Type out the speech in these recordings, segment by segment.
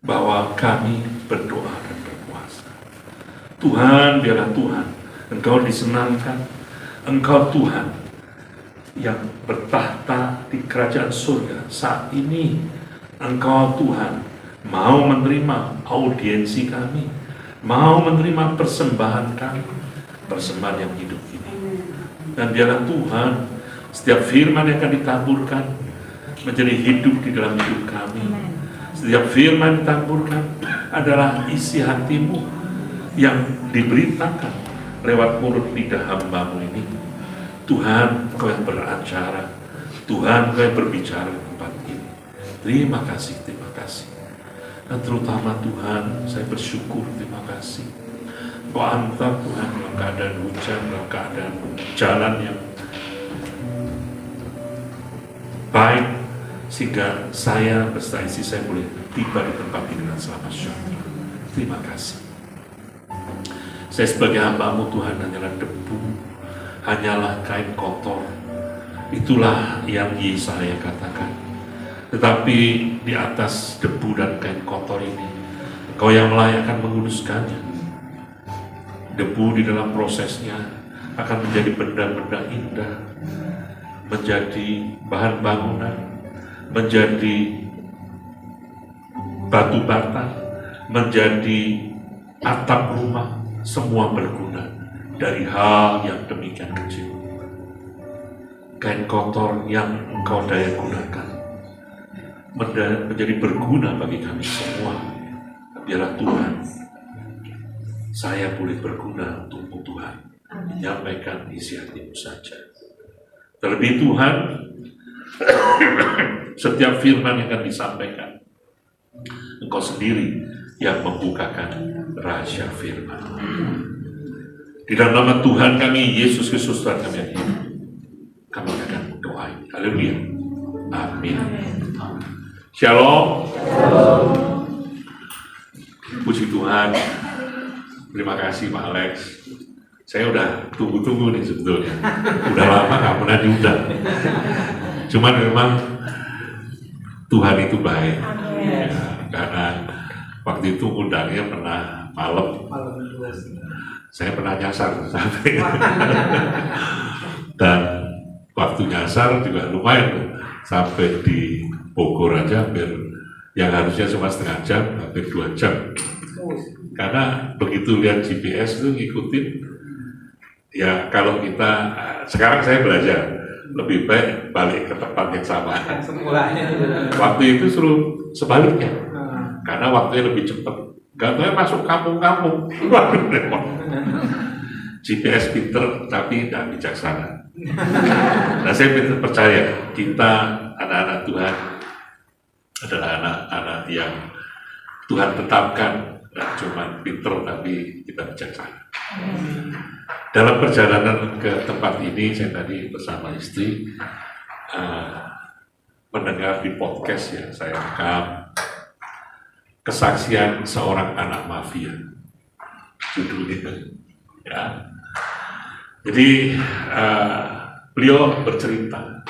bahwa kami berdoa dan berpuasa. Tuhan, biarlah Tuhan, Engkau disenangkan, Engkau Tuhan yang bertahta di kerajaan surga. Saat ini Engkau Tuhan mau menerima audiensi kami, mau menerima persembahan kami, persembahan yang hidup ini. Dan biarlah Tuhan, setiap firman yang akan ditaburkan menjadi hidup di dalam hidup kami. Setiap firman ditaburkan adalah isi hatimu yang diberitakan lewat mulut lidah hamba-Mu ini. Tuhan, Kau yang beracara, Tuhan, Kau yang berbicara di tempat ini. Terima kasih, terima kasih. Dan terutama Tuhan, saya bersyukur, terima kasih. Kau antar Tuhan dalam keadaan hujan, dalam keadaan jalan yang baik, sehingga saya beserta istri saya boleh tiba di tempat ini dengan selamat sejahtera. Terima kasih. Saya sebagai hamba-Mu Tuhan hanyalah debu, hanyalah kain kotor. Itulah yang Yesaya katakan. Tetapi di atas debu dan kain kotor ini, Engkau yang layak akan menguduskannya. Debu di dalam prosesnya akan menjadi benda-benda indah, menjadi bahan bangunan, menjadi batu bata, menjadi atap rumah, semua berguna dari hal yang demikian kecil. Kain kotor yang Engkau daya gunakan menjadi berguna bagi kami semua. Biarlah Tuhan, saya boleh berguna untukmu Tuhan, menyampaikan isi hatimu saja. Terlebih Tuhan, setiap firman yang akan disampaikan, Engkau sendiri yang membukakan rahasia firman. Di dalam nama Tuhan kami, Yesus Kristus Tuhan kami yang hidup, kami akan berdoa. Haleluya. Amin. Shalom. Puji Tuhan. Terima kasih Pak Alex. Saya udah tunggu-tunggu nih sebetulnya. Udah lama gak pernah diundang. Cuman memang Tuhan itu baik. Ya, karena waktu itu undangnya pernah malam. Saya pernah nyasar sampai. Dan waktu nyasar juga lumayan tuh. Sampai di Bogor aja hampir, yang harusnya cuma setengah jam, hampir 2 jam. Karena begitu lihat GPS itu ngikutin, ya kalau kita, sekarang saya belajar, lebih baik balik ke tempat yang sama. Waktu itu suruh sebaliknya, karena waktunya lebih cepat. Gak tahu masuk kampung-kampung. GPS pinter tapi tidak bijaksana. Nah saya percaya kita anak-anak Tuhan adalah anak-anak yang Tuhan tetapkan, tidak cuma pinter tapi kita bijaksana. Dalam perjalanan ke tempat ini saya tadi bersama istri mendengar di podcast yang saya rekam kesaksian seorang anak mafia, judulnya ya. Jadi beliau bercerita,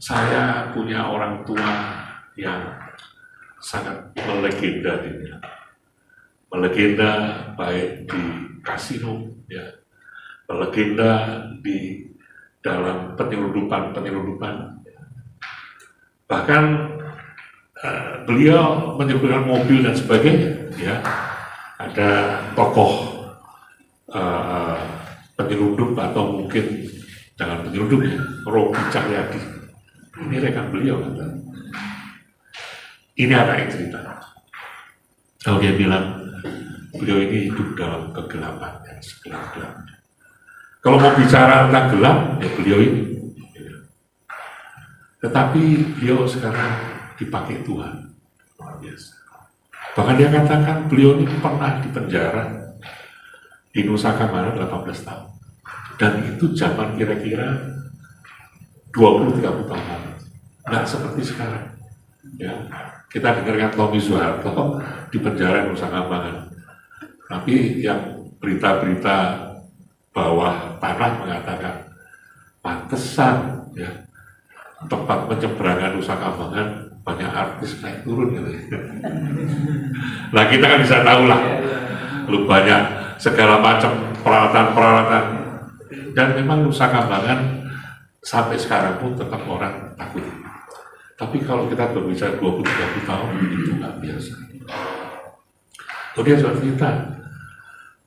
saya punya orang tua yang sangat melegenda, melegenda baik di kasino, ya, melegenda di dalam penyelundupan. Bahkan beliau menyelundupkan mobil dan sebagainya, ya. Ada tokoh penyelundup atau mungkin jangan penyelundup ya, Robi Cahyadi. Ini rekan beliau kata. Ini anak yang cerita. Kalau dia bilang beliau ini hidup dalam kegelapan yang segelap-gelapnya. Kalau mau bicara tentang gelap, ya beliau ini. Tetapi beliau sekarang dipakai Tuhan, luar biasa. Bahkan dia katakan beliau ini pernah dipenjara di Nusa Kambangan 18 tahun. Dan itu zaman kira-kira 20-30 tahun lalu. Nggak seperti sekarang. Ya, kita dengarkan Tommy Soeharto di penjara Nusa Kambangan. Tapi yang berita-berita bawah tanah mengatakan pantesan ya tempat penyeberangan Nusa Kambangan banyak artis naik turun gitu. Nah kita kan bisa tahu lah, lu banyak segala macam peralatan-peralatan, dan memang Nusa Kambangan sampai sekarang pun tetap orang takut. Tapi kalau kita berbicara 20-30 tahun itu nggak biasa. Dia sudah cerita,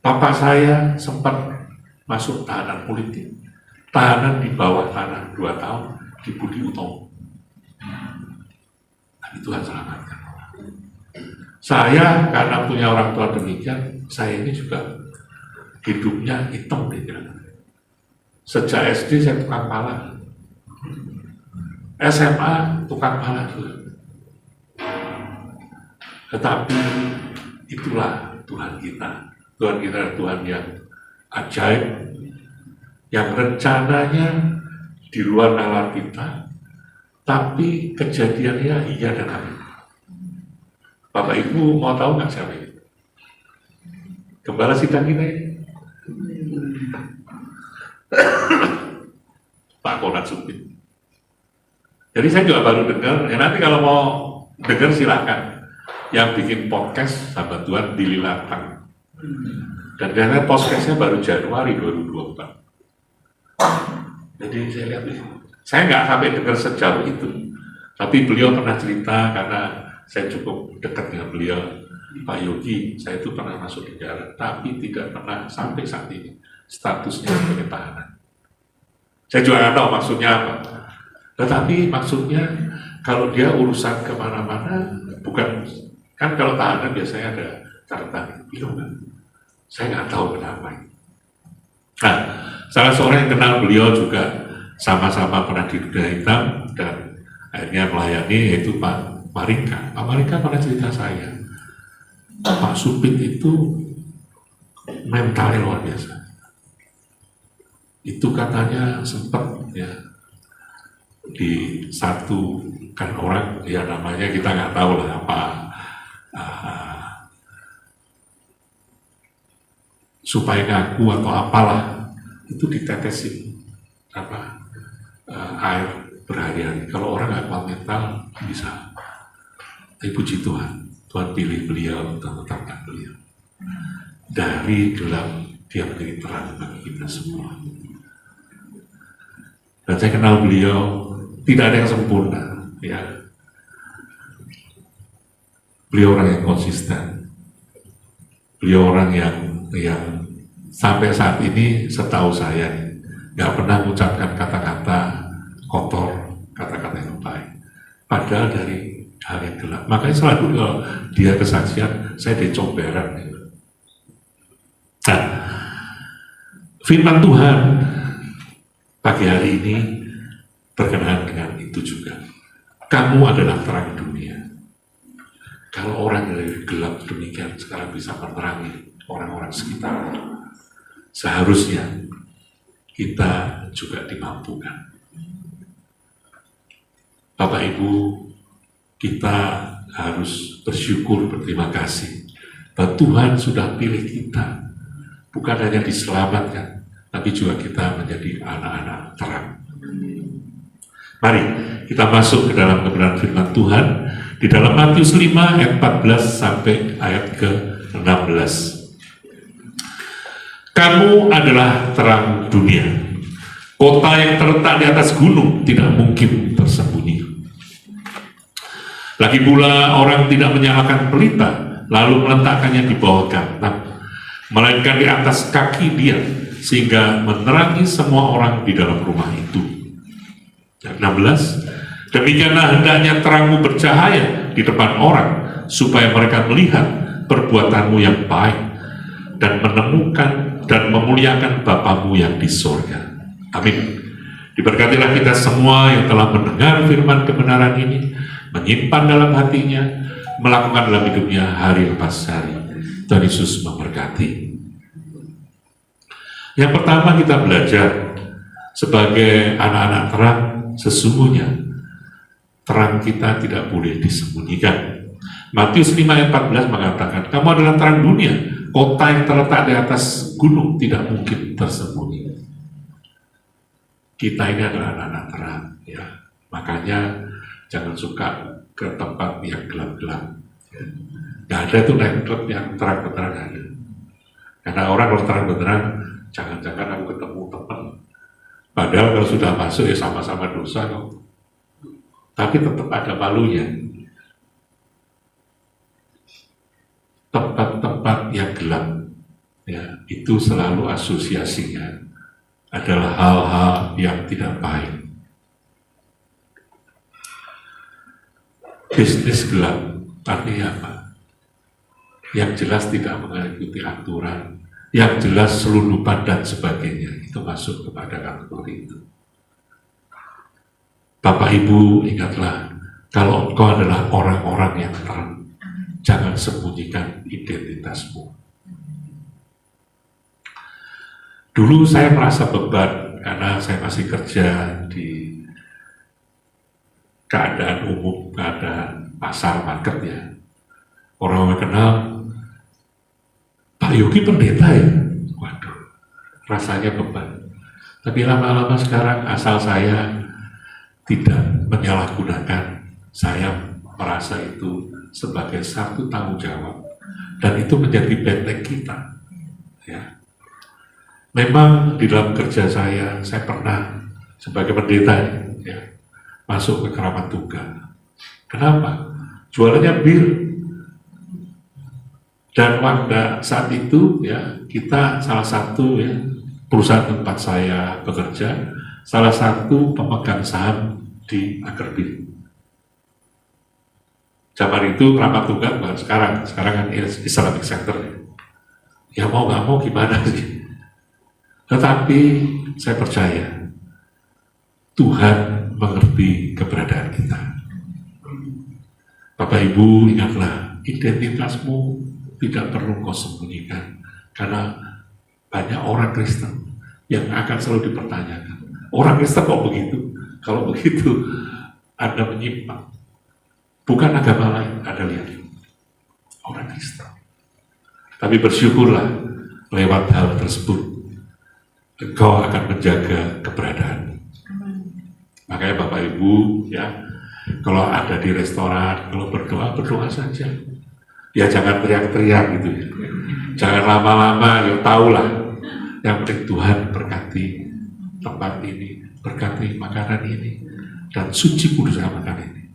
papa saya sempat masuk tahanan politik, tahanan di bawah tanah 2 tahun di Budi Utomo. Tapi Tuhan selamatkan. Saya karena punya orang tua demikian, saya ini juga hidupnya hitam nih. Sejak SD saya tukang pala, SMA tukang pala juga. Tetapi itulah Tuhan kita. Tuhan kita adalah Tuhan yang ajaib, yang rencananya di luar nalar kita, tapi kejadiannya iya dan amin. Bapak Ibu mau tahu nggak siapa itu? Gembala sidang kita ini. Pak Konat Supit. Jadi saya juga baru dengar, ya nanti kalau mau dengar silakan. Yang bikin podcast sahabat Tuhan Billy Latang. Dan ternyata podcastnya baru Januari 2024. Jadi saya lihat, saya nggak sampai dengar sejauh itu. Tapi beliau pernah cerita, karena saya cukup dekat dengan beliau, Pak Yogi, saya itu pernah masuk penjara, tapi tidak pernah sampai saat ini statusnya sebagai tahanan. Saya juga nggak tahu maksudnya apa. Tetapi maksudnya kalau dia urusan kemana-mana, bukan, kan kalau tahanan biasanya ada catatan biru kan. Saya nggak tahu kenapa. Nah, salah seorang yang kenal beliau juga sama-sama pernah di Kuda Hitam dan akhirnya melayani, yaitu Pak Marika. Pak Marika pernah cerita saya, Pak Supit itu mentalnya luar biasa. Itu katanya sempat ya di satu, kan orang ya namanya kita nggak tahu lah apa, supaya ngaku atau apalah, itu ditetesin apa air berhari-hari. Kalau orang nggak kuat mental bisa. Tapi puji Tuhan, Tuhan pilih beliau untuk tetapkan beliau. Dari gelap dia menjadi terang bagi kita semua. Dan saya kenal beliau, tidak ada yang sempurna, ya. Beliau orang yang konsisten. Beliau orang yang sampai saat ini setahu saya nggak pernah mengucapkan kata-kata kotor, kata-kata yang baik. Padahal dari hal yang gelap. Makanya selalu kalau dia kesaksian, saya dicomberan. Nah, firman Tuhan pagi hari ini berkenaan dengan itu juga. Kamu adalah terang dunia. Kalau orang dari gelap demikian sekarang bisa menerangi orang-orang sekitar, seharusnya kita juga dimampukan. Bapak Ibu, kita harus bersyukur, berterima kasih bahwa Tuhan sudah pilih kita, bukan hanya diselamatkan, tapi juga kita menjadi anak-anak terang. Mari kita masuk ke dalam kebenaran firman Tuhan di dalam Matius 5 ayat 14 sampai ayat ke-16. Kamu adalah terang dunia. Kota yang terletak di atas gunung tidak mungkin tersembunyi. Lagi pula orang tidak menyalakan pelita lalu meletakkannya di bawah gantang, melainkan di atas kaki dia, sehingga menerangi semua orang di dalam rumah itu. Ayat 16, demikianlah hendaknya terangmu bercahaya di depan orang, supaya mereka melihat perbuatanmu yang baik dan menemukan dan memuliakan Bapamu yang di sorga. Amin. Diberkatilah kita semua yang telah mendengar firman kebenaran ini, menyimpan dalam hatinya, melakukan dalam hidupnya hari lepas hari. Tuhan Yesus memberkati. Yang pertama kita belajar sebagai anak-anak terang, sesungguhnya terang kita tidak boleh disembunyikan. Matius 5 ayat 14 mengatakan, kamu adalah terang dunia, kota yang terletak di atas gunung tidak mungkin tersembunyi. Kita ini adalah anak-anak terang, ya. Makanya jangan suka ke tempat yang gelap-gelap. Nggak ada itu naik klub yang terang-benerang ada. Karena orang kalau terang-benerang, jangan-jangan aku ketemu teman. Padahal kalau sudah masuk ya sama-sama dosa kok. Tapi tetap ada malunya. Tempat-tempat yang gelap, ya, itu selalu asosiasinya adalah hal-hal yang tidak baik. Bisnis gelap artinya apa? Yang jelas tidak mengikuti aturan, yang jelas selundupan dan sebagainya, itu masuk kepada kategori itu. Bapak Ibu ingatlah, kalau engkau adalah orang-orang yang terang, jangan sembunyikan identitasmu. Dulu saya merasa beban karena saya masih kerja di keadaan umum, keadaan pasar market ya. Orang kenal, Pak Yogi pendeta ya? Waduh, rasanya beban. Tapi lama-lama sekarang asal saya tidak menyalahgunakan, saya merasa itu sebagai satu tanggung jawab. Dan itu menjadi benteng kita. Ya. Memang di dalam kerja saya pernah sebagai pendeta ya, masuk ke keramat tunggal. Kenapa? Jualannya bir. Dan pada saat itu ya, kita salah satu ya, perusahaan tempat saya bekerja, salah satu pemegang saham di Agerbir. Zaman itu keramat tunggal bukan sekarang kan Islamic Center. Ya mau nggak mau gimana sih? Tetapi saya percaya Tuhan mengerti keberadaan kita. Bapak Ibu ingatlah, identitasmu tidak perlu kau sembunyikan, karena banyak orang Kristen yang akan selalu dipertanyakan. Orang Kristen kok begitu? Kalau begitu, Anda menyimpang. Bukan agama lain, Anda lihat. Orang Kristen. Tapi bersyukurlah, lewat hal tersebut, engkau akan menjaga keberadaan. Makanya Bapak Ibu, ya, kalau ada di restoran, kalau berdoa saja. Ya jangan teriak-teriak gitu ya. Jangan lama-lama, ya tahulah. Yang penting Tuhan berkati tempat ini, berkati makanan ini, dan suci kudus makanan ini.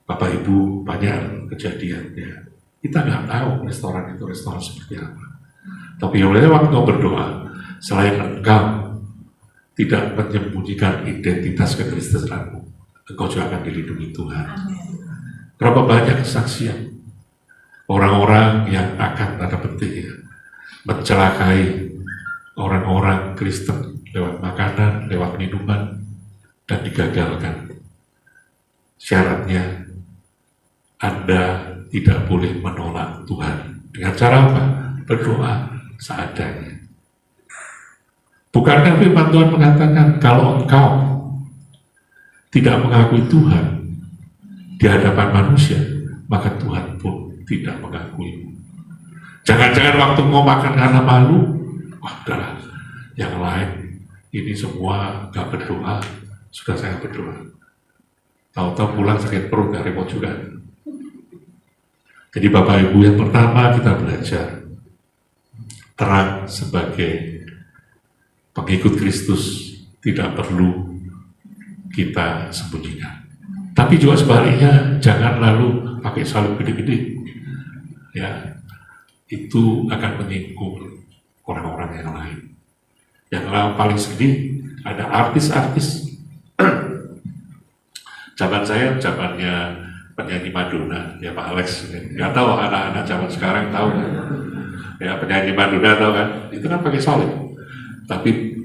Bapak Ibu, banyak kejadian ya. Kita nggak tahu restoran itu restoran seperti apa. Tapi oleh waktu kau berdoa, selain engkau tidak menyembunyikan identitas kekristenanmu, engkau juga akan dilindungi Tuhan. Berapa banyak kesaksian orang-orang yang akan tanda petik ya, mencelakai orang-orang Kristen lewat makanan, lewat minuman, dan digagalkan. Syaratnya Anda tidak boleh menolak Tuhan. Dengan cara apa? Berdoa seadanya. Bukankah firman Tuhan mengatakan kalau engkau tidak mengakui Tuhan di hadapan manusia, maka Tuhan pun tidak mengakuimu. Jangan-jangan waktu mau makan karena malu, wah udahlah, yang lain ini semua gak berdoa, sudah saya berdoa. Tahu-tahu pulang sakit perut, gak repot juga. Jadi Bapak Ibu, yang pertama kita belajar terang sebagai pengikut Kristus tidak perlu kita sembunyikan. Tapi juga sebaliknya, jangan lalu pakai salib gede-gede. Ya, itu akan menyinggung orang-orang yang lain. Yang paling sedih, ada artis-artis. Zaman saya, zamannya penyanyi Madonna, ya Pak Alex. Nggak tahu anak-anak zaman sekarang tahu kan? Ya penyanyi Madonna tahu kan? Itu kan pakai salib. Tapi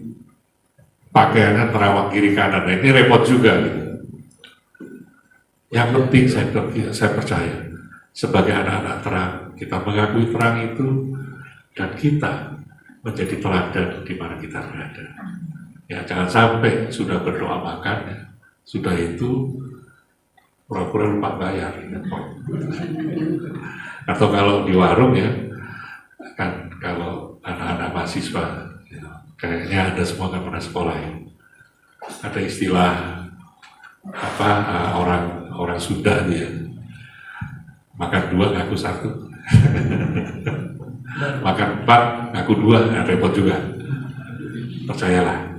pakaiannya terawang kiri kanan. Nah, ini repot juga gitu. Yang penting saya percaya sebagai anak-anak terang, kita mengakui terang itu dan kita menjadi teladan di mana kita berada. Ya jangan sampai sudah berdoa makan, sudah itu pura-pura lupa bayar. Atau kalau di warung ya, kan kalau anak-anak mahasiswa, ya, kayaknya Anda semua kan pernah sekolah ya. Ada istilah orang Sunda dia makan 2 ngaku 1, makan 4 ngaku 2, repot juga. Percayalah,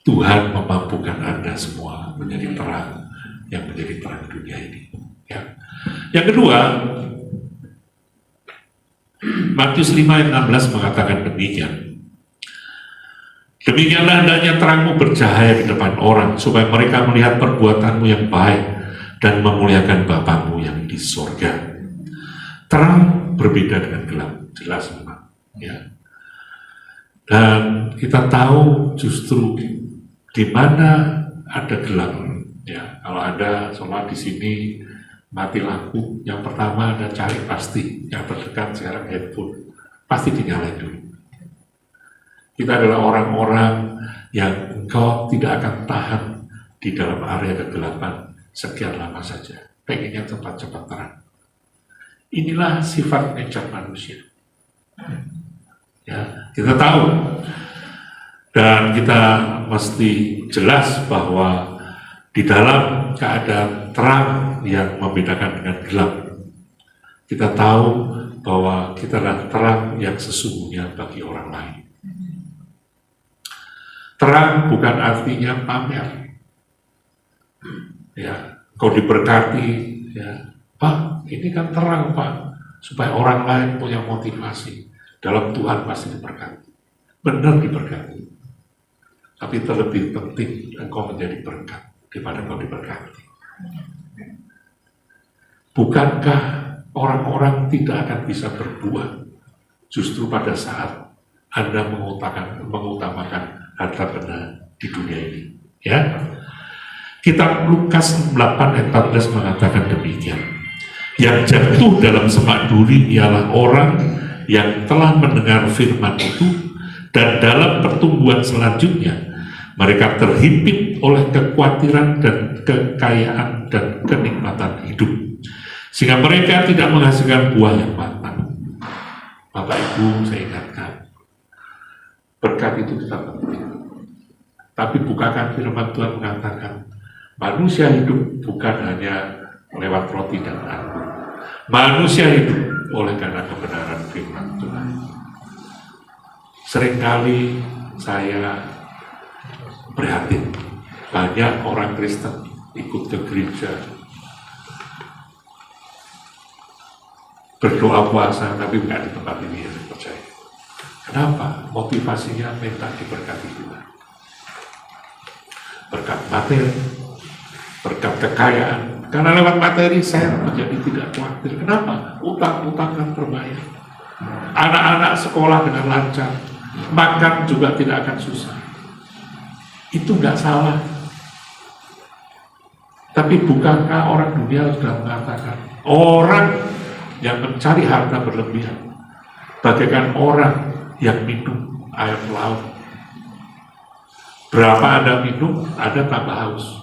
Tuhan memampukan Anda semua menjadi terang yang menjadi terang dunia ini. Ya. Yang kedua, Matius 5 ayat 16 mengatakan demikian. Demikianlah hendaknya terangmu bercahaya di depan orang, supaya mereka melihat perbuatanmu yang baik dan memuliakan Bapamu yang di sorga. Terang berbeda dengan gelap, jelas memang. Ya. Dan kita tahu justru di mana ada gelap. Ya, kalau ada sholat di sini mati lampu, yang pertama Anda cari pasti yang terdekat sekarang handphone, pasti dinyalain dulu. Kita adalah orang-orang yang engkau tidak akan tahan di dalam area kegelapan sekian lama saja, pengennya cepat-cepat terang. Inilah sifat nature manusia. Ya, kita tahu dan kita mesti jelas bahwa di dalam keadaan terang yang membedakan dengan gelap, kita tahu bahwa kita adalah terang yang sesungguhnya bagi orang lain. Terang bukan artinya pamer. Ya, kau diberkati, ya, Pak, ini kan terang Pak, supaya orang lain punya motivasi. Dalam Tuhan pasti diberkati. Benar diberkati. Tapi terlebih penting engkau menjadi berkat daripada engkau diberkati. Bukankah orang-orang tidak akan bisa berbuah justru pada saat Anda mengutamakan harta benda di dunia ini? Ya. Kitab Lukas 8 ayat 14 mengatakan demikian. Yang jatuh dalam semak duri ialah orang yang telah mendengar firman itu, dan dalam pertumbuhan selanjutnya mereka terhimpit oleh kekhawatiran dan kekayaan dan kenikmatan hidup, sehingga mereka tidak menghasilkan buah yang matang. Bapak Ibu, saya ingatkan, berkat itu kita penting. Tapi bukankah firman Tuhan mengatakan manusia hidup bukan hanya lewat roti dan anggur. Manusia hidup oleh karena kebenaran firman Tuhan. Seringkali saya prihatin, banyak orang Kristen ikut ke gereja, berdoa puasa, tapi nggak di tempat ini, yang percaya. Kenapa? Motivasinya minta diberkati Tuhan. Berkat materi, berkat kekayaan. Karena lewat materi saya menjadi tidak khawatir. Kenapa? Utang-utang kan terbayar. Anak-anak sekolah dengan lancar, makan juga tidak akan susah. Itu nggak salah. Tapi bukankah orang dunia sudah mengatakan orang yang mencari harta berlebihan bagaikan orang yang minum air laut. Berapa Anda minum, Anda tambah haus.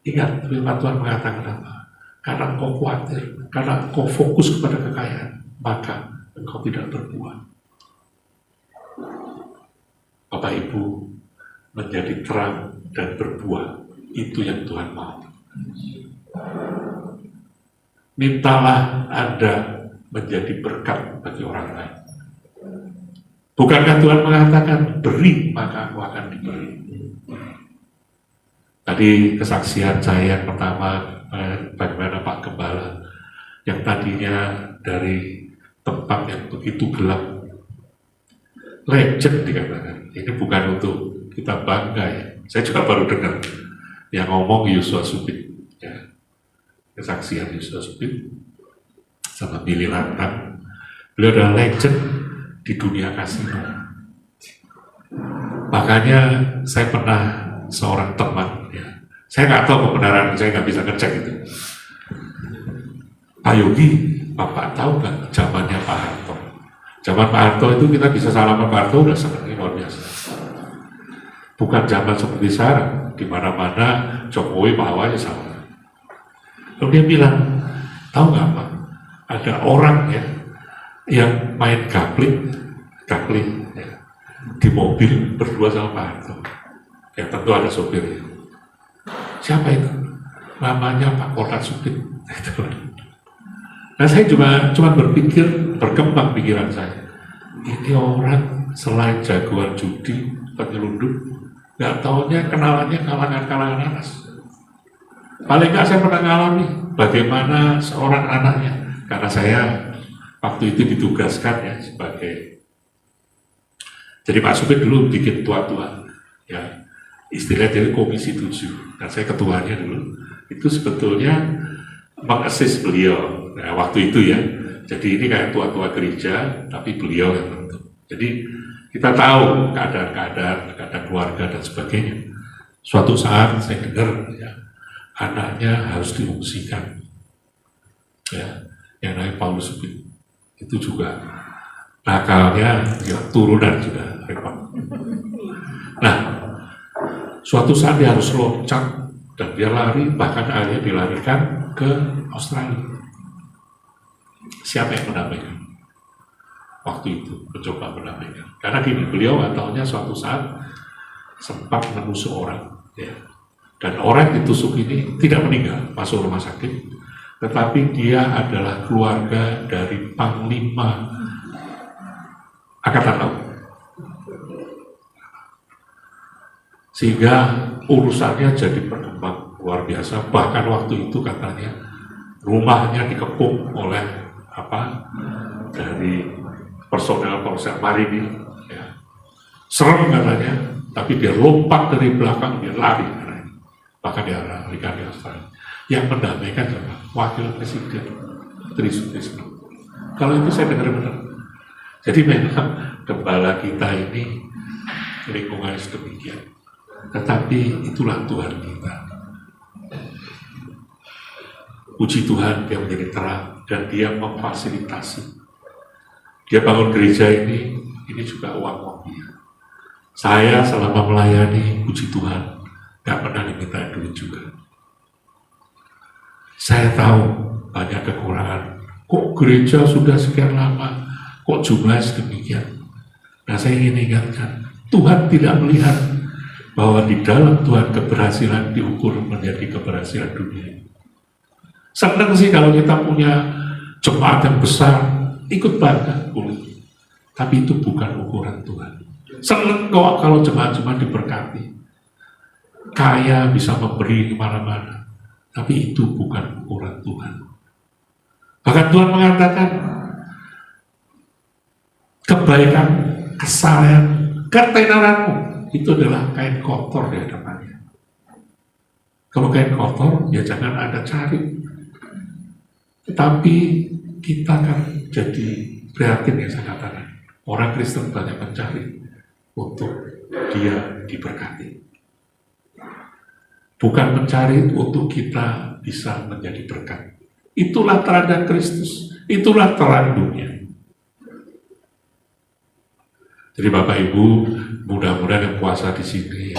Ingat, firman Tuhan mengatakan apa? Karena engkau khawatir, karena engkau fokus kepada kekayaan, maka engkau tidak berbuah. Bapak Ibu, menjadi terang dan berbuah, itu yang Tuhan mau. Mintalah Anda menjadi berkat bagi orang lain. Bukankah Tuhan mengatakan, beri maka aku akan diberi. Tadi kesaksian saya yang pertama, bagaimana Pak Gembala yang tadinya dari tempat yang begitu gelap, legend dikatakan. Ini bukan untuk kita bangga ya. Saya juga baru dengar yang ngomong Yusua Supit, ya. Kesaksian Yusua Supit sama Billy Lantang. Beliau adalah legend di dunia kasino. Makanya saya pernah seorang teman, ya. Saya nggak tahu kebenaran, saya nggak bisa ngecek itu. Pak Yogi, Bapak tahu nggak zamannya Pak Harto? Zaman Pak Harto itu kita bisa salaman Pak Harto udah senang, luar biasa. Bukan zaman seperti sekarang, di mana-mana Jokowi bawahnya sama. Lalu dia bilang, tahu nggak Pak? Ada orang ya yang main gambling ya, di mobil berdua sama Pak Harto. Ya tentu ada sopirnya. Siapa itu? Namanya Pak Kotat Supit. Nah saya cuma berpikir, berkembang pikiran saya. Ini orang selain jagoan judi, penyelundup, nggak taunya kenalannya kalangan-kalangan atas. Paling nggak saya pernah ngalami bagaimana seorang anaknya, karena saya waktu itu ditugaskan ya sebagai, jadi Pak Supit dulu bikin tua-tua, ya istilahnya jadi komisi 7, dan saya ketuanya dulu. Itu sebetulnya mengasis beliau, nah, waktu itu ya. Jadi ini kayak tua-tua gereja, tapi beliau yang bentuk. Jadi kita tahu keadaan keluarga dan sebagainya. Suatu saat saya dengar ya, anaknya harus diungsikan, ya, yang namanya Paulus Supit. Itu juga nakalnya ya, turunan sudah repot. Nah, suatu saat dia harus loncat dan dia lari, bahkan akhirnya dilarikan ke Australia. Siapa yang mendampingi? Waktu itu mencoba mendampingi. Karena gini, beliau nggak tahunya suatu saat sempat menusuk orang, ya. Dan orang yang ditusuk ini tidak meninggal, masuk rumah sakit, tetapi dia adalah keluarga dari Panglima Angkatan Laut. Sehingga urusannya jadi berkembang luar biasa. Bahkan waktu itu katanya rumahnya dikepung oleh dari personel marinir, ya. Serem katanya, tapi dia lompat dari belakang, dia lari, bahkan dia larikan di Australia. Yang mendamaikan adalah wakil presiden Tri Sutrisno. Kalau itu saya dengar benar. Jadi memang gembala kita ini lingkungannya sedemikian, tetapi itulah Tuhan kita. Puji Tuhan, dia menjadi terang dan dia memfasilitasi. Dia bangun gereja ini juga uang dia. Saya selama melayani, puji Tuhan, gak pernah diminta duit juga. Saya tahu banyak kekurangan. Kok gereja sudah sekian lama, kok jumlahnya sedemikian? Nah, saya ingin ingatkan, Tuhan tidak melihat bahwa di dalam Tuhan keberhasilan diukur menjadi keberhasilan dunia. Senang sih kalau kita punya jemaat yang besar, ikut bangga, boleh. Tapi itu bukan ukuran Tuhan. Senang kok kalau jemaat-jemaat diberkati, kaya bisa memberi kemana-mana, tapi itu bukan ukuran Tuhan. Bahkan Tuhan mengatakan, kebaikan, kesalahan, ketenaranmu, itu adalah kain kotor di hadapannya. Kalau kain kotor, ya jangan Anda cari. Tetapi kita kan jadi prihatin ya, saya katakan. Orang Kristen banyak mencari untuk dia diberkati. Bukan mencari untuk kita bisa menjadi berkat. Itulah teladan Kristus, itulah terang dunia. Jadi Bapak Ibu, mudah-mudahan yang puasa di sini,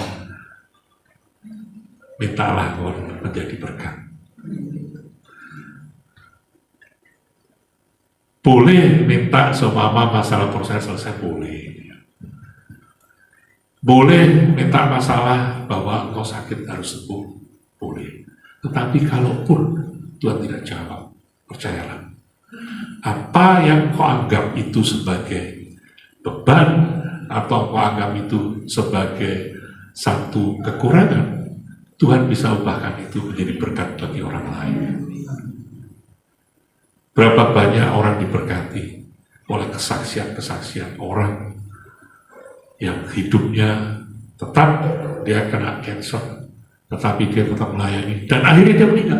mintalah Tuhan menjadi berkat. Boleh minta seumpama masalah proses selesai, boleh. Boleh minta masalah bahwa engkau sakit harus sembuh, boleh. Tetapi kalaupun Tuhan tidak jawab, percayalah, apa yang kau anggap itu sebagai beban atau kau anggap itu sebagai satu kekurangan, Tuhan bisa ubahkan itu menjadi berkat bagi orang lain. Berapa banyak orang diberkati oleh kesaksian-kesaksian orang yang hidupnya tetap dia kena cancer, tetapi dia tetap melayani, dan akhirnya dia meninggal.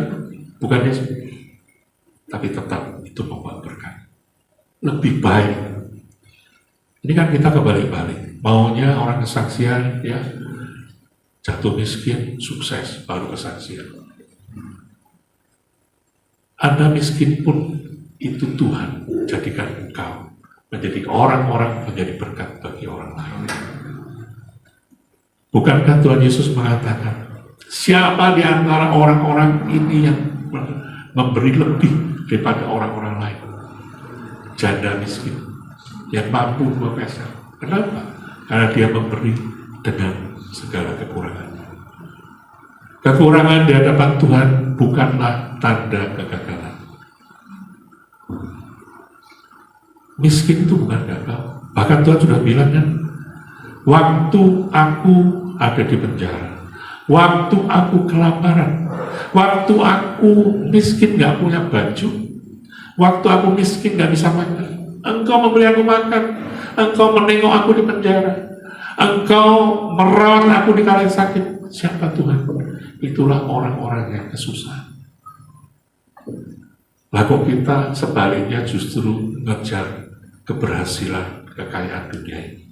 Bukan dia sendiri, tapi tetap itu membawa berkat. Lebih baik. Ini kan kita kebalik-balik. Maunya orang kesaksian, ya jatuh miskin, sukses, baru kesaksian. Anda miskin pun itu Tuhan jadikan engkau menjadi orang-orang, menjadi berkat bagi orang lain. Bukankah Tuhan Yesus mengatakan, siapa di antara orang-orang ini yang memberi lebih daripada orang-orang lain? Janda miskin yang mampu 2 peser. Kenapa? Karena dia memberi dengan segala kekurangan. Kekurangan di hadapan Tuhan bukanlah tanda kegagalan. Miskin itu bukan gagal. Bahkan Tuhan sudah bilang kan, waktu aku ada di penjara, waktu aku kelaparan, waktu aku miskin gak punya baju, waktu aku miskin gak bisa makan, Engkau memberi aku makan, Engkau menengok aku di penjara, Engkau merawat aku di kala sakit. Siapa Tuhan? Itulah orang-orang yang kesusahan. Lalu kita sebaliknya justru ngejar keberhasilan, kekayaan dunia ini.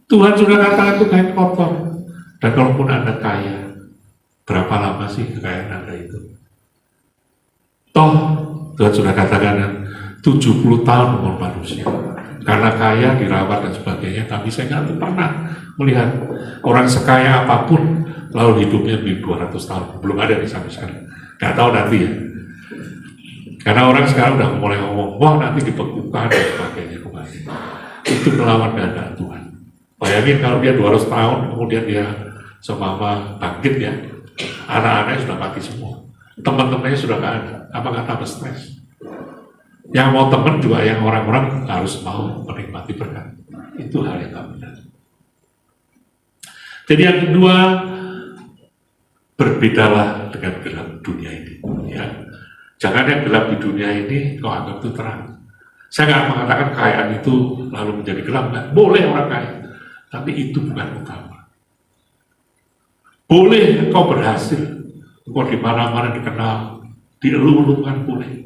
Tuhan sudah katakan itu kain kotor. Dan kalaupun Anda kaya, berapa lama sih kekayaan Anda itu? Toh, Tuhan sudah katakan 70 tahun umur manusia. Karena kaya, dirawat dan sebagainya, tapi saya nggak pernah melihat orang sekaya apapun lalu hidupnya lebih 200 tahun. Belum ada di sampai sekarang. Nggak tahu nanti ya. Karena orang sekarang udah mulai ngomong, wah nanti dibekukan dan sebagainya kembali. Itu melawan kehendak Tuhan. Bayangin kalau dia 200 tahun, kemudian dia semama bangkit ya, anak-anaknya sudah mati semua. Teman-temannya sudah nggak ada. Apa nggak tambah stres? Yang mau teman juga yang orang-orang harus mau menikmati berkat. Itu hal yang tak benar. Jadi yang kedua, berbedalah dengan gelap dunia ini. Ya. Jangan yang gelap di dunia ini kau anggap itu terang. Saya nggak mengatakan kekayaan itu lalu menjadi gelap. Nggak. Boleh orang kaya, tapi itu bukan utama. Boleh kau berhasil, kau di mana-mana dikenal, dielu-elukan boleh.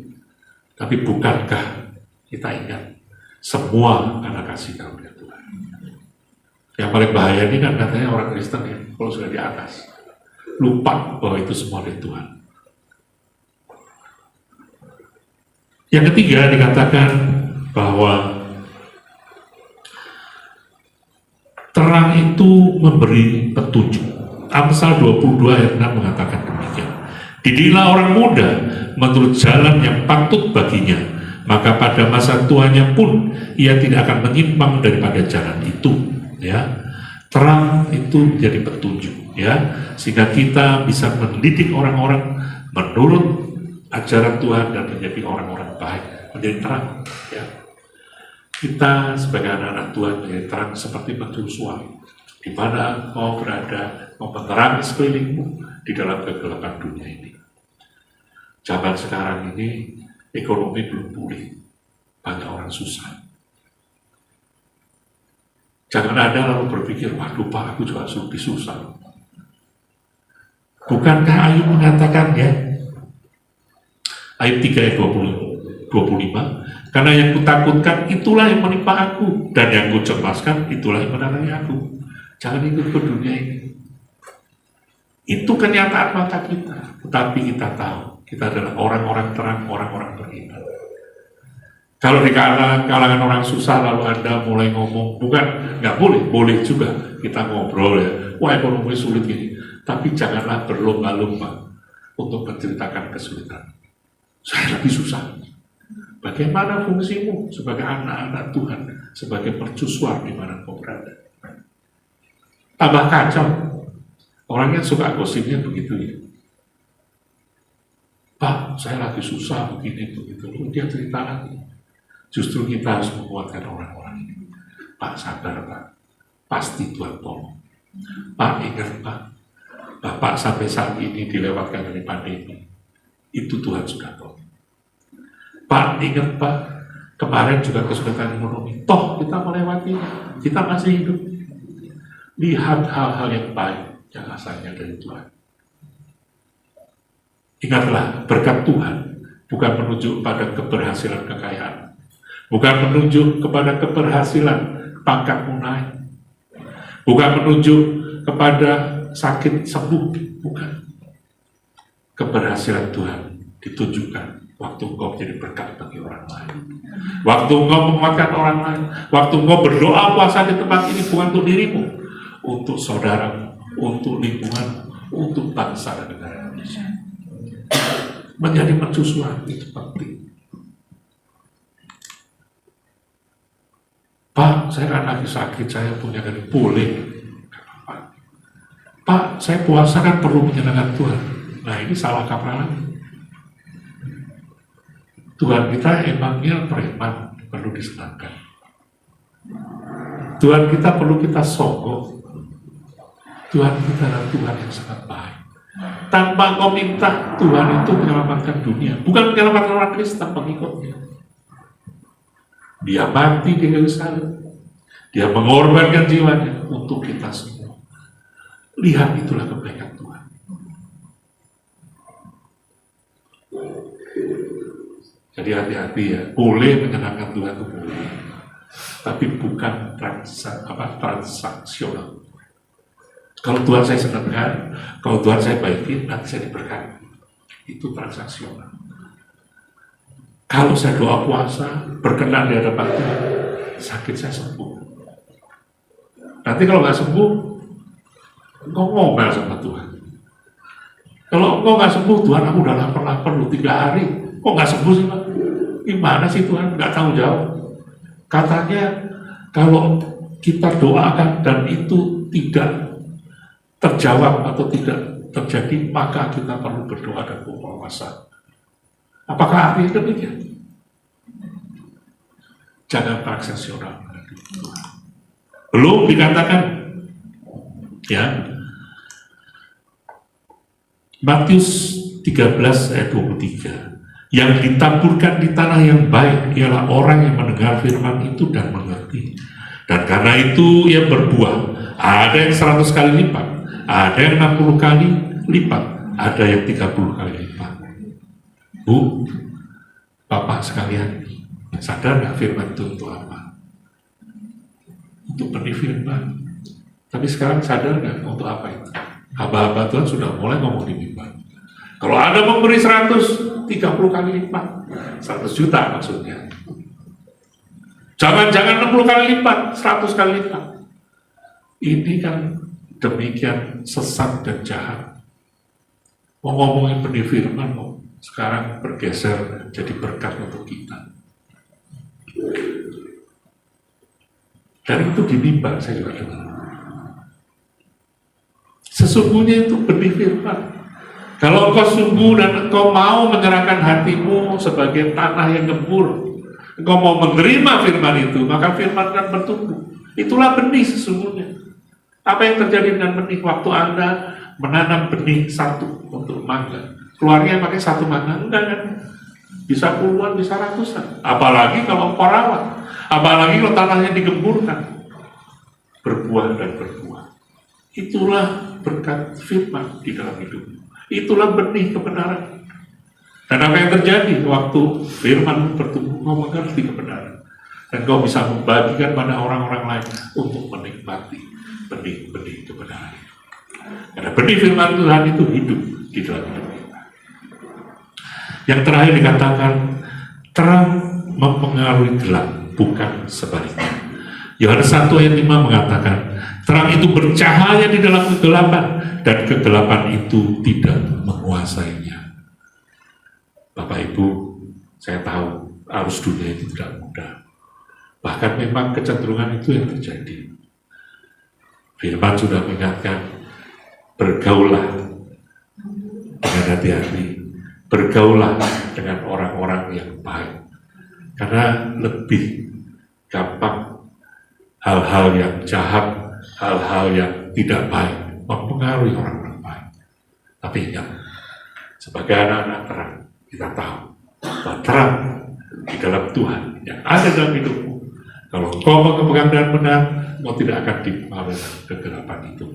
Tapi bukankah kita ingat semua karena kasih karunia Tuhan. Yang paling bahaya ini kan katanya orang Kristen ya, kalau sudah di atas lupa bahwa itu semua dari Tuhan. Yang ketiga dikatakan bahwa terang itu memberi petunjuk. Amsal 22 ayat 6 mengatakan demikian. Didiklah orang muda menurut jalan yang patut baginya, maka pada masa tuanya pun ia tidak akan menyimpang daripada jalan itu. Ya, terang itu menjadi petunjuk, ya, sehingga kita bisa mendidik orang-orang menurut ajaran Tuhan dan menjadi orang-orang baik, menjadi terang. Ya, kita sebagai anak-anak Tuhan menjadi terang seperti mercusuar, di mana kau berada, kau menerangi sekelilingmu di dalam kegelapan dunia ini. Zaman sekarang ini ekonomi belum pulih, banyak orang susah. Jangan Anda lalu berpikir, waduh Pak, aku juga lebih susah. Bukankah Ayub mengatakan ya, Ayub 3 ayat 25, karena yang kutakutkan itulah yang menimpa aku, dan yang kucemaskan itulah yang menarangi aku. Jangan ikut ke dunia ini. Itu kenyataan mata kita, tetapi kita tahu kita adalah orang-orang terang, orang-orang beriman. Kalau di kalangan orang susah lalu Anda mulai ngomong, bukan nggak boleh, boleh juga kita ngobrol ya, wah ekonomi sulit gini, tapi janganlah berlomba-lomba untuk menceritakan kesulitan. Saya lebih susah. Bagaimana fungsimu sebagai anak-anak Tuhan, sebagai mercusuar di mana kau berada? Tambah kacau. Orang yang suka gosipnya begitu ya. Pak, saya lagi susah begini begitu. Dia cerita lagi. Justru kita harus menguatkan orang-orang ini. Pak, sabar Pak. Pasti Tuhan tolong. Pak, ingat Pak. Bapak sampai saat ini dilewatkan dari pandemi. Itu Tuhan sudah tolong. Pak, ingat Pak. Kemarin juga kesulitan ekonomi. Toh kita melewati. Kita masih hidup. Lihat hal-hal yang baik yang asalnya dari Tuhan. Ingatlah, berkat Tuhan bukan menunjuk pada keberhasilan kekayaan, bukan menunjuk kepada keberhasilan pangkatmu naik, bukan menunjuk kepada sakit sembuh, bukan. Keberhasilan Tuhan ditunjukkan waktu engkau menjadi berkat bagi orang lain, waktu engkau menguatkan orang lain, waktu engkau berdoa puasa di tempat ini bukan untuk dirimu, untuk saudaramu, untuk lingkungan, untuk bangsa dan negara Indonesia. Menjadi mercusuar itu penting. Pak, saya kan lagi sakit, saya punya gaji. Boleh, Pak, saya puasa kan perlu menyenangkan Tuhan. Nah, ini salah kaprah lagi. Tuhan kita emangnya preman, perlu disenangkan. Tuhan kita perlu kita sogok. Tuhan kita adalah Tuhan yang sangat baik. Tanpa kau minta, Tuhan itu menyelamatkan dunia. Bukan menyelamatkan orang Kristen pengikutnya. Dia mati di kayu salib. Dia mengorbankan jiwanya untuk kita semua. Lihat, itulah kebaikan Tuhan. Jadi hati-hati ya. Boleh menyenangkan Tuhan itu boleh. Tapi bukan transaksional. Kalau Tuhan saya senangkan, kalau Tuhan saya baikin, nanti saya diberkati. Itu transaksional. Kalau saya doa puasa, berkenan di hadapan Tuhan, sakit saya sembuh. Nanti kalau nggak sembuh, engkau ngomel sama Tuhan. Kalau engkau nggak sembuh, Tuhan aku udah lapar-lapar lu 3 hari, kok nggak sembuh sih Pak? Gimana sih Tuhan? Nggak tahu jawab. Katanya kalau kita doakan dan itu tidak terjawab atau tidak terjadi, maka kita perlu berdoa dan berpuasa. Apakah artinya demikian? Jangan transaksional. Belum dikatakan, ya. Matius 13 ayat 23. Yang ditaburkan di tanah yang baik ialah orang yang mendengar firman itu dan mengerti. Dan karena itu ia berbuah. Ada yang 100 kali lipat, ada yang 60 kali lipat, ada yang 30 kali lipat. Bu, Bapak sekalian, sadar nggak firman itu untuk apa? Untuk benih firman. Tapi sekarang sadar nggak untuk apa itu? Hamba-hamba Tuhan sudah mulai ngomong di mimbar. Kalau ada memberi 130 kali lipat, 100 juta maksudnya. Jangan 60 kali lipat, 100 kali lipat. Ini kan demikian sesat dan jahat. Mau ngomongin benih firman kok sekarang bergeser jadi berkat untuk kita. Dan itu di mimbar saya juga dengar. Sesungguhnya itu benih firman. Kalau engkau sungguh dan engkau mau menyerahkan hatimu sebagai tanah yang gembur, engkau mau menerima firman itu, maka firman akan bertumbuh. Itulah benih sesungguhnya. Apa yang terjadi dengan benih waktu Anda menanam benih satu untuk mangga? Keluarnya pakai satu mangga? Enggak kan? Bisa puluhan, bisa ratusan. Apalagi kalau engkau rawat. Apalagi kalau tanahnya digemburkan. Berbuah dan berbuah. Itulah berkat firman di dalam hidupmu. Itulah benih kebenaran. Dan apa yang terjadi waktu firman bertumbuh, kau mengerti kebenaran. Dan kau bisa membagikan pada orang-orang lain untuk menikmati benih-benih kebenaran. Karena benih firman Tuhan itu hidup di dalam hidup kita. Yang terakhir dikatakan, terang mempengaruhi gelap, bukan sebaliknya. Yohanes 1 ayat 5 mengatakan, terang itu bercahaya di dalam kegelapan, dan kegelapan itu tidak menguasainya. Bapak Ibu, saya tahu arus dunia itu tidak mudah. Bahkan memang kecenderungan itu yang terjadi. Firman sudah mengingatkan, bergaulah dengan hati-hati, bergaulah dengan orang-orang yang baik. Karena lebih gampang hal-hal yang jahat, hal-hal yang tidak baik mempengaruhi orang-orang baik. Tapi ingat, sebagai anak-anak terang, kita tahu bahwa terang di dalam Tuhan yang ada dalam hidupmu. Kalau kau memegang dengan benar, kau tidak akan dipengaruhi kegelapan itu.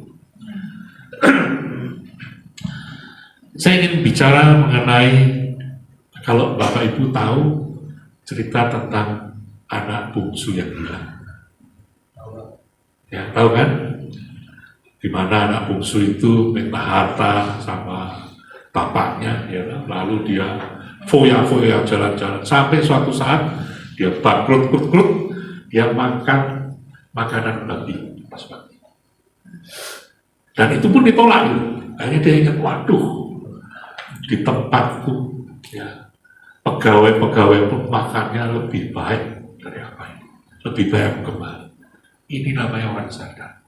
Saya ingin bicara mengenai, kalau Bapak Ibu tahu cerita tentang anak bungsu yang hilang. Ya, tahu kan? Di mana anak bungsu itu minta harta sama bapaknya, ya, lalu dia foya-foya jalan-jalan sampai suatu saat dia bangkrut, dia makan makanan babi pas pagi. Dan itu pun ditolak. Akhirnya dia ingat, waduh, di tempatku, ya, pegawai-pegawai pun makannya lebih baik dari apa ini, lebih baik kembali. Ini namanya orang sadar.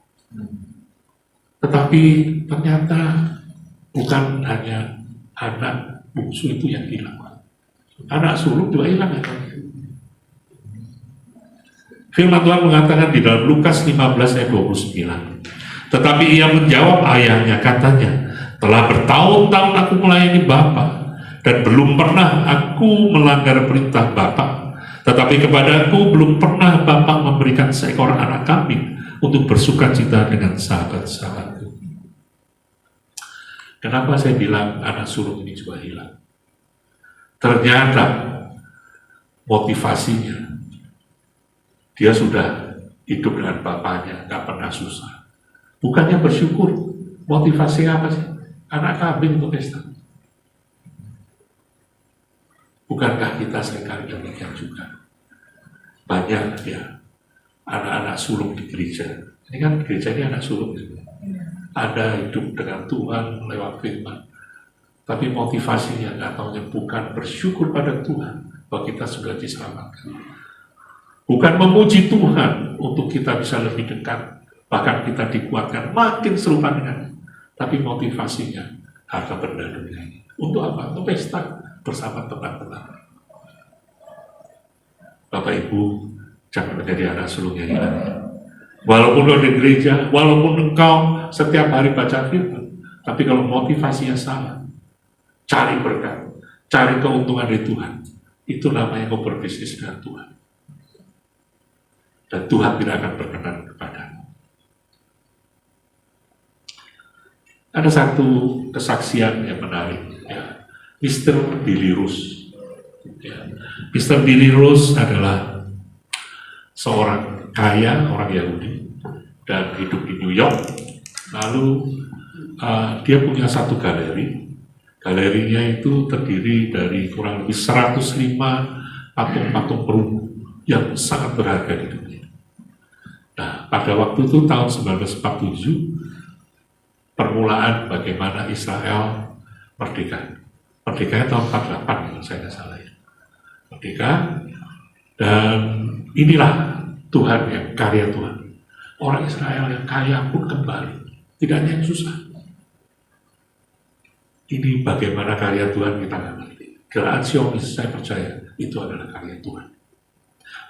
Tetapi ternyata bukan hanya anak bungsu itu yang hilang. Anak sulung juga hilang ya. Firman Tuhan mengatakan di dalam Lukas 15 ayat 29. Tetapi ia menjawab ayahnya, katanya, telah bertahun-tahun aku melayani Bapa, dan belum pernah aku melanggar perintah Bapa. Tetapi kepadaku belum pernah Bapa memberikan seekor anak kambing untuk bersukacita dengan sahabat-sahabatku. Kenapa saya bilang anak sulung ini juga hilang? Ternyata motivasinya, dia sudah hidup dengan bapaknya, gak pernah susah. Bukannya bersyukur, motivasi apa sih? Anak kambing untuk pesta. Bukankah kita seringkali demikian juga? Banyak ya anak-anak sulung di gereja. Ini kan gereja ini anak sulung. Ada hidup dengan Tuhan lewat firman. Tapi motivasinya nggak tahunya bukan bersyukur pada Tuhan bahwa kita sudah diselamatkan. Bukan memuji Tuhan untuk kita bisa lebih dekat, bahkan kita dikuatkan makin serupa dengan. Tapi motivasinya harta benda dunia ini. Untuk apa? Untuk pesta bersama teman-teman. Bapak Ibu, jangan menjadi anak sulung yang hilang. Walaupun engkau di gereja, walaupun engkau setiap hari baca firman, tapi kalau motivasinya salah, cari berkat, cari keuntungan dari Tuhan, itu namanya kau berbisnis dengan Tuhan. Dan Tuhan tidak akan berkenan kepadamu. Ada satu kesaksian yang menarik, ya. Mr. Billy Rose. Ya. Mr. Billy Rose adalah seorang kaya, orang Yahudi, dan hidup di New York. Lalu dia punya satu galeri. Galerinya itu terdiri dari kurang lebih 105 patung-patung perunggu yang sangat berharga di dunia. Nah, pada waktu itu tahun 1947, permulaan bagaimana Israel merdeka. Merdekanya tahun 48 kalau saya tidak salah ya. Merdeka, dan inilah Tuhan yang karya Tuhan. Orang Israel yang kaya pun kembali, tidak hanya yang susah. Ini bagaimana karya Tuhan kita nggak ngerti. Gerakan Zionis, saya percaya itu adalah karya Tuhan.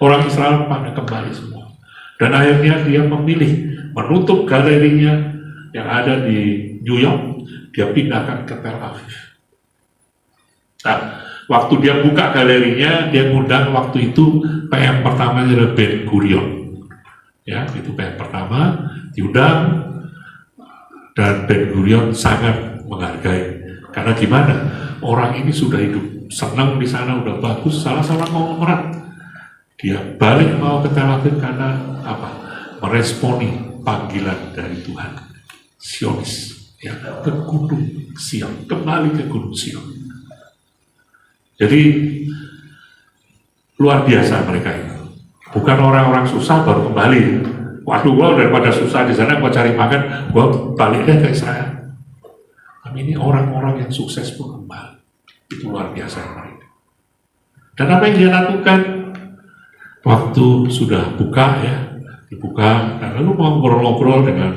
Orang Israel pada kembali semua. Dan akhirnya dia memilih menutup galerinya yang ada di New York, dia pindahkan ke Tel Aviv. Nah, waktu dia buka galerinya, dia ngundang waktu itu PM pertama adalah Ben Gurion. Ya, itu PM pertama diundang, dan Ben Gurion sangat menghargai. Karena gimana? Orang ini sudah hidup senang di sana, udah bagus, salah-salah konglomerat. Dia balik mau ke Tel Aviv karena apa? Meresponi panggilan dari Tuhan. Zionis, ya, ke Gunung Sion, kembali ke Gunung Sion. Jadi luar biasa mereka itu. Bukan orang-orang susah baru kembali. Waduh, gua daripada susah di sana, gua cari makan, gua balik deh ke Israel. Tapi ini orang-orang yang sukses pun kembali. Itu luar biasa mereka. Dan apa yang dia lakukan? Waktu sudah buka ya, dibuka, dan lalu mau ngobrol-ngobrol dengan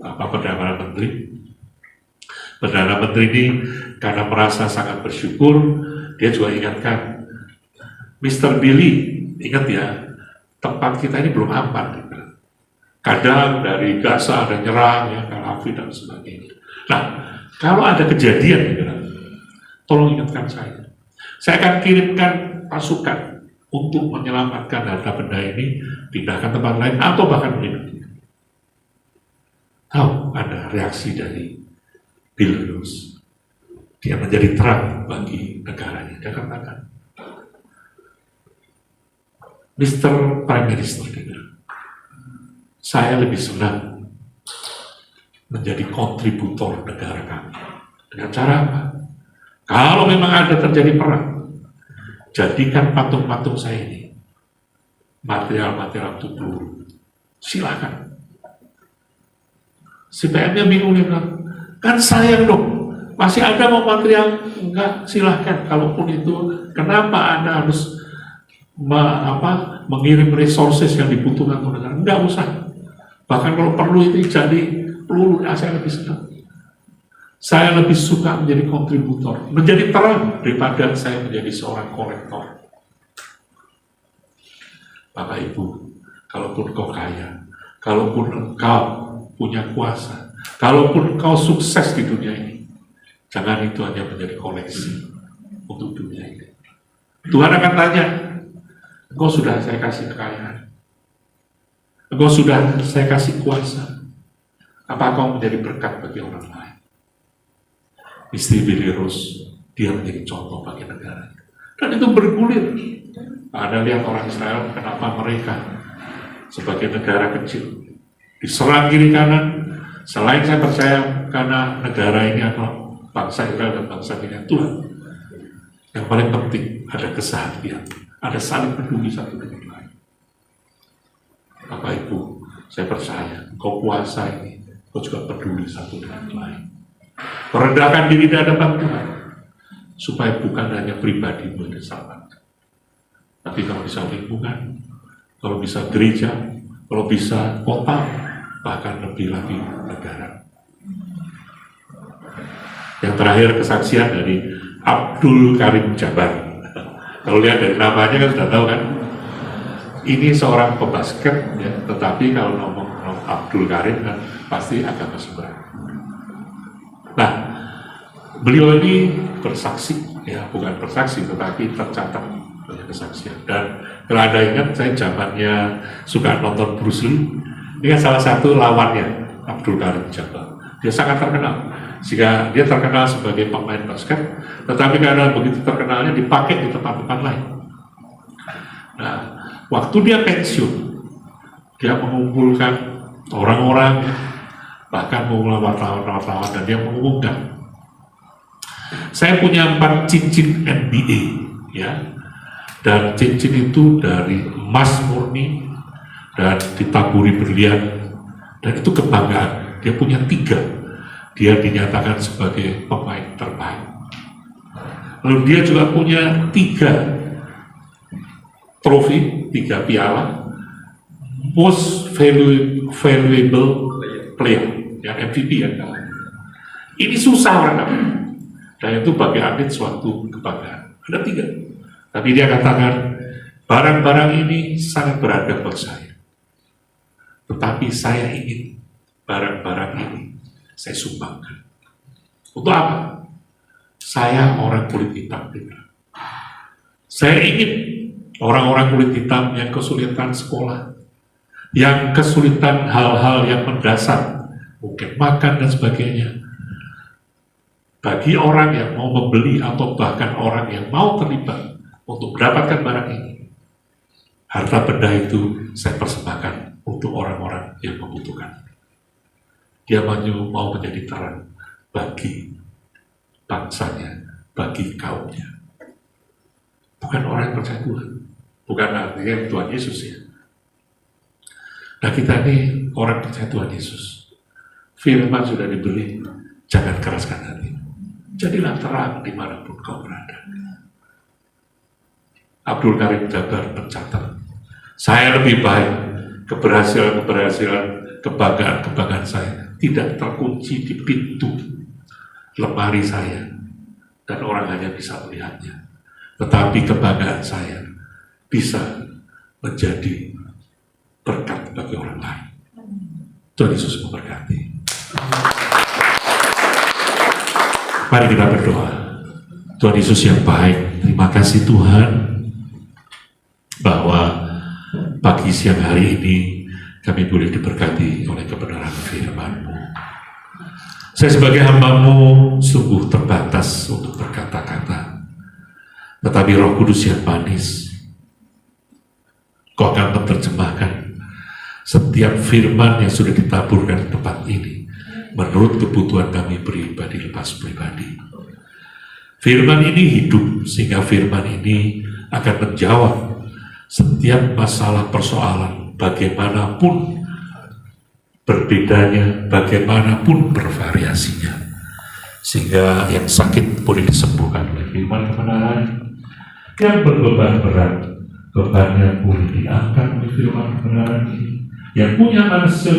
Perdana Menteri. Perdana Menteri ini karena merasa sangat bersyukur, dia juga ingatkan, Mr. Billy, ingat ya, tempat kita ini belum aman. Kadang dari Gaza ada nyerang, ya, Tel Aviv dan sebagainya. Nah, kalau ada kejadian, tolong ingatkan saya. Saya akan kirimkan pasukan untuk menyelamatkan harta benda ini, pindahkan tempat lain, atau bahkan melindungi. Tahu ada reaksi dari Bill Rose. Dia menjadi terang bagi negaranya. Dia katakan, Mr. Prime Minister, saya lebih senang menjadi kontributor negara kami. Dengan cara apa? Kalau memang ada terjadi perang, jadikan patung-patung saya ini material-material untuk peluru. Silakan. Si PM-nya bingung, dia bilang, kan sayang dong, masih ada mau material? Enggak, silahkan. Kalaupun itu, kenapa Anda harus mengirim resources yang dibutuhkan untuk negara? Enggak usah. Bahkan kalau perlu itu jadi peluru, saya lebih senang. Saya lebih suka menjadi kontributor, menjadi terang daripada saya menjadi seorang kolektor. Bapak Ibu, kalaupun kau kaya, kalaupun engkau punya kuasa, kalaupun engkau sukses di dunia ini, jangan itu hanya menjadi koleksi untuk dunia ini. Tuhan akan tanya, engkau sudah saya kasih kekayaan, engkau sudah saya kasih kuasa, apa kau menjadi berkat bagi orang lain? Istri Billy Rose, dia menjadi contoh bagi negara. Dan itu bergulir. Anda lihat orang Israel, kenapa mereka sebagai negara kecil diserang kiri kanan. Selain saya percaya karena negara ini adalah bangsa Israel dan bangsa dengan Tuhan. Yang paling penting ada keseharian, ada saling peduli satu dengan lain. Bapak Ibu, saya percaya kau puasa ini, kau juga peduli satu dengan lain. Merendahkan diri di hadapan Tuhan, supaya bukan hanya pribadi yang diselamatkan, tapi kalau bisa lingkungan, kalau bisa gereja, kalau bisa kota, bahkan lebih lagi negara. Yang terakhir kesaksian dari Abdul Karim Jabar. Kalau lihat dari namanya kan sudah tahu kan, ini seorang pebasket, ya, tetapi kalau ngomong Abdul Karim kan pasti agama seberang. Nah, beliau ini bersaksi, ya bukan bersaksi, tetapi tercatat banyak kesaksian. Dan kalau Anda ingat, saya zamannya suka nonton Bruce Lee, ini kan salah satu lawannya, Abdul Karim Jabar. Dia sangat terkenal, sehingga dia terkenal sebagai pemain basket, tetapi karena begitu terkenalnya dipakai di tempat-tempat lain. Nah, waktu dia pensiun, dia mengumpulkan orang-orang, bahkan mengumpulkan wartawan-wartawan, dan dia mengumumkan, saya punya 4 cincin NBA, ya, dan cincin itu dari emas murni dan ditaburi berlian, dan itu kebanggaan. Dia punya 3, dia dinyatakan sebagai pemain terbaik. Lalu dia juga punya 3 trofi, 3 piala, most valuable player, yang MVP ya. Ini susah orang dapat. Dan itu bagi atlet suatu kebanggaan. Ada 3. Tapi dia katakan, barang-barang ini sangat berharga buat saya. Tetapi saya ingin barang-barang ini saya sumbangkan. Untuk apa? Saya orang kulit hitam. Saya ingin orang-orang kulit hitam yang kesulitan sekolah, yang kesulitan hal-hal yang mendasar, mungkin makan dan sebagainya, bagi orang yang mau membeli atau bahkan orang yang mau terlibat untuk mendapatkan barang ini, harta benda itu saya persembahkan untuk orang-orang yang membutuhkan. Dia mau menjadi terang bagi bangsanya, bagi kaumnya. Bukan orang yang percaya Tuhan, bukan artinya Tuhan Yesus ya. Nah, kita ini orang percaya Tuhan Yesus. Firman sudah diberi, jangan keraskan hati. Jadilah terang dimanapun kau berada. Abdul Karim Jabar mencatat, saya lebih baik keberhasilan, kebanggaan saya tidak terkunci di pintu lemari saya dan orang hanya bisa melihatnya, tetapi kebanggaan saya bisa menjadi berkat bagi orang lain. Tuhan Yesus memberkati. Mari kita berdoa. Tuhan Yesus yang baik, terima kasih Tuhan bahwa pagi siang hari ini kami boleh diberkati oleh kebenaran firman-Mu. Saya sebagai hamba-Mu sungguh terbatas untuk berkata-kata, tetapi Roh Kudus yang manis, Kau akan menerjemahkan setiap firman yang sudah ditaburkan di tempat ini menurut kebutuhan kami pribadi lepas pribadi. Firman ini hidup, sehingga firman ini akan menjawab setiap masalah persoalan, bagaimanapun berbedanya, bagaimanapun bervariasinya, sehingga yang sakit boleh disembuhkan oleh firman kebenaran, yang berbeban berat bebannya boleh diangkat oleh firman kebenaran ini, yang punya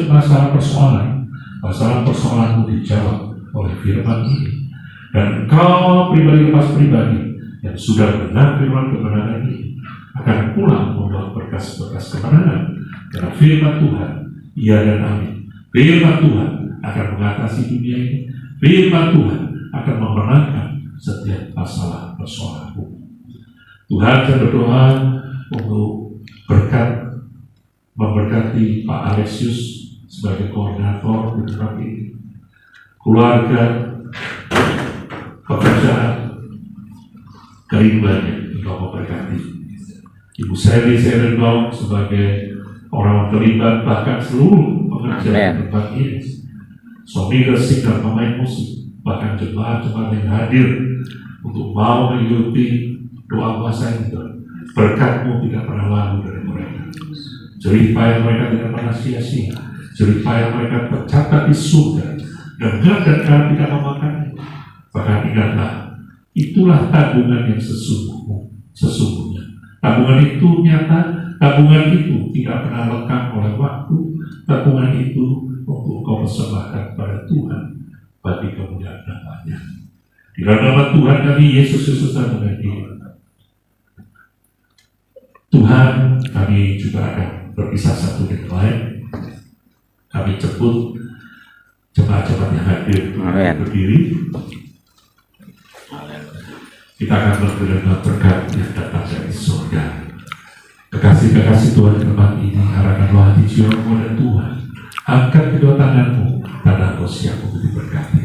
masalah persoalan persoalan-persoalanmu dijawab oleh firman ini. Dan engkau pribadi lepas pribadi yang sudah benar firman kebenaran ini akan pulang membawa berkas-berkas kemenangan. Karena firman Tuhan, iya dan amin. Firman Tuhan akan mengatasi dunia ini. Firman Tuhan akan memenangkan setiap masalah persoalanmu. Tuhan, saya berdoa untuk memberkati Pak Alexius sebagai koordinator di tempat ini, keluarga, pekerjaan, kelimbannya Engkau memberkati. Ibu Sally Serendong sebagai orang terlibat, bahkan seluruh pekerjaan di tempat ini, suami resik dan pemain musik, bahkan jemaat-jemaat yang hadir untuk mau mengikuti doa puasa itu. Berkat-Mu tidak pernah lalu dari mereka. Jerih payah mereka tidak pernah sia-sia. Jerih payah mereka tercatat di surga. Dan kau tidak memakannya. Bahkan ingatlah, itulah tabungan yang sesungguhnya. Tabungan itu nyata, tabungan itu tidak pernah lekang oleh waktu. Tabungan itu untuk kau persembahkan pada Tuhan bagi kemuliaan namanya. Di dalam nama Tuhan kami Yesus Kristus dan Tuhan, kami juga akan berpisah satu dengan lain. Kami jemput jemaat-jemaat yang hadir berdiri. Kita akan menerima berkat yang datang dari surga. Kekasih-kekasih Tuhan di tempat ini, arahkanlah hati jiwamu dan Tuhan. Angkat kedua tanganmu, tanda Engkau siap untuk diberkati.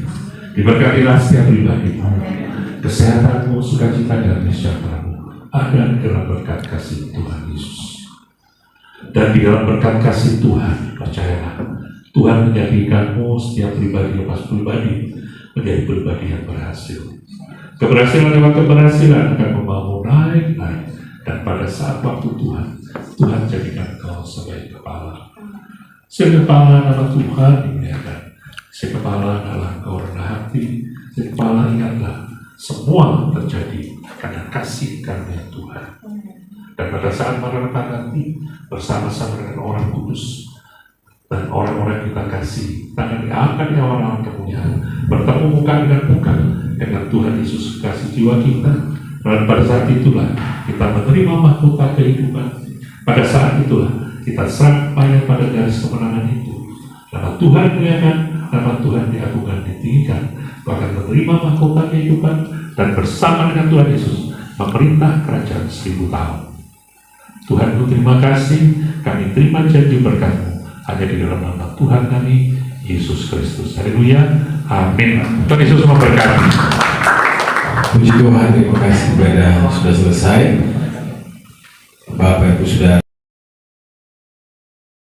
Diberkatilah setiap pribadimu, kesehatanmu, sukacita dan kesejahteraanmu ada di dalam berkat kasih Tuhan Yesus. Dan di dalam berkat kasih Tuhan, percayalah, Tuhan menjadikanmu setiap pribadi lepas pribadi menjadi pribadi yang berhasil. Keberhasilan lewat keberhasilan akan membangun naik, dan pada saat waktu Tuhan jadikan kau sebagai kepala. Si kepala adalah Tuhan dimuliakan. Si kepala adalah kau rendah hati. Si kepala ingatlah, semua terjadi karena kasih karunia Tuhan. Dan pada saat Maranatha nanti bersama-sama dengan orang kudus dan orang-orang kita kasih, tangan diangkat di awal-awal kemuliaan, bertemu muka dengan muka dengan Tuhan Yesus kasih jiwa kita. Dan pada saat itulah kita menerima mahkota kehidupan. Pada saat itulah kita sampai pada garis kemenangan itu. Nama Tuhan dimuliakan, nama Tuhan diagungkan, ditinggikan, bahkan menerima mahkota kehidupan dan bersama dengan Tuhan Yesus memerintah kerajaan 1000 tahun. Tuhan, terima kasih, kami terima janji berkat-Mu hanya di dalam nama Tuhan kami Yesus Kristus. Haleluya, amin. Tuhan Yesus memberkati. Puji Tuhan, terima kasih ibadah sudah selesai. Bapak Ibu sudah